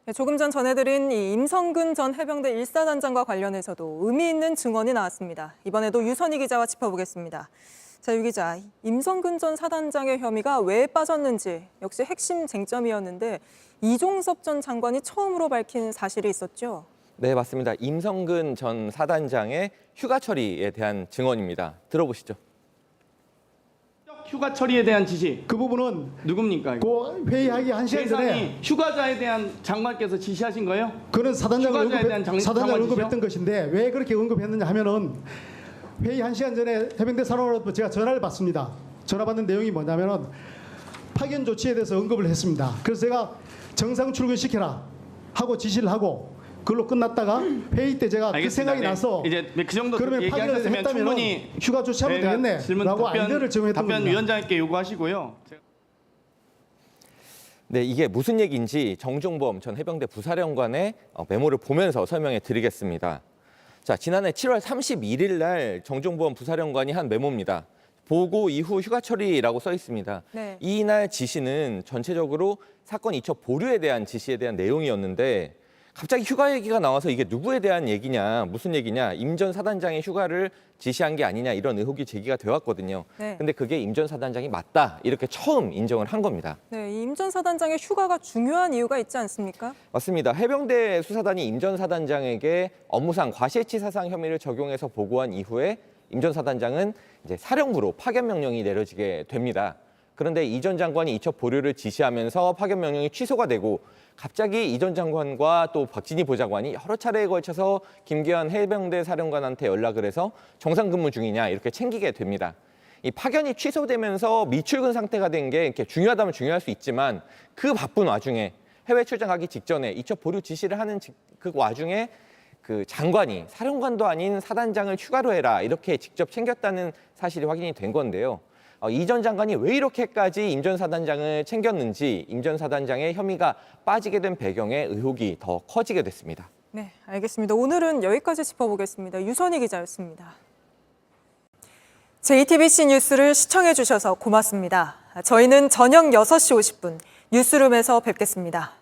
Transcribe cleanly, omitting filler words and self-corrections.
네, 조금 전 전해드린 이 임성근 전 해병대 1사단장과 관련해서도 의미 있는 증언이 나왔습니다. 이번에도 유선희 기자와 짚어보겠습니다. 자, 유 기자, 임성근 전 사단장의 혐의가 왜 빠졌는지 역시 핵심 쟁점이었는데 이종섭 전 장관이 처음으로 밝힌 사실이 있었죠? 네, 맞습니다. 임성근 전 사단장의 휴가 처리에 대한 증언입니다. 들어보시죠. 휴가 처리에 대한 지시. 그 부분은 누굽니까? 이거? 그 회의하기 1시간 전에 대상이 휴가자에 대한 장관께서 지시하신 거예요? 그는 사단장을 휴가자에 대한 장관 언급했던 지시요? 것인데 왜 그렇게 언급했느냐 하면은 회의 1시간 전에 해병대 산업으로부터 제가 전화를 받습니다. 전화 받는 내용이 뭐냐면은 파견 조치에 대해서 언급을 했습니다. 그래서 제가 정상 출근시켜라 하고 지시를 하고 그걸로 끝났다가 회의 때 제가 그 생각이 나서 이제 그 정도 그러면 파견을 얘기하셨으면 했다면 충분히 휴가 조치하면 되겠네 라고 아이디어를 제공했던 답변 겁니다. 위원장님께 요구하시고요. 네, 이게 무슨 얘기인지 정종범 전 해병대 부사령관의 메모를 보면서 설명해 드리겠습니다. 자, 지난해 7월 31일 날 정종범 부사령관이 한 메모입니다. 보고 이후 휴가 처리라고 써 있습니다. 네. 이날 지시는 전체적으로 사건 이첩 보류에 대한 지시에 대한 내용이었는데 갑자기 휴가 얘기가 나와서 이게 누구에 대한 얘기냐, 무슨 얘기냐, 임 전 사단장의 휴가를 지시한 게 아니냐 이런 의혹이 제기가 되었거든요. 네. 근데 그게 임 전 사단장이 맞다 이렇게 처음 인정을 한 겁니다. 네, 임 전 사단장의 휴가가 중요한 이유가 있지 않습니까? 맞습니다. 해병대 수사단이 임 전 사단장에게 업무상 과실치사상 혐의를 적용해서 보고한 이후에 임 전 사단장은 이제 사령부로 파견 명령이 내려지게 됩니다. 그런데 이 전 장관이 이첩 보류를 지시하면서 파견 명령이 취소가 되고 갑자기 이 전 장관과 또 박진희 보좌관이 여러 차례에 걸쳐서 김계환 해병대 사령관한테 연락을 해서 정상 근무 중이냐 이렇게 챙기게 됩니다. 이 파견이 취소되면서 미출근 상태가 된 게 이렇게 중요하다면 중요할 수 있지만 그 바쁜 와중에 해외 출장 가기 직전에 이첩 보류 지시를 하는 그 와중에 그 장관이 사령관도 아닌 사단장을 휴가로 해라 이렇게 직접 챙겼다는 사실이 확인이 된 건데요. 이 전 장관이 왜 이렇게까지 임 전 사단장을 챙겼는지 임 전 사단장의 혐의가 빠지게 된 배경에 의혹이 더 커지게 됐습니다. 네, 알겠습니다. 오늘은 여기까지 짚어보겠습니다. 유선희 기자였습니다. JTBC 뉴스를 시청해 주셔서 고맙습니다. 저희는 저녁 6시 50분 뉴스룸에서 뵙겠습니다.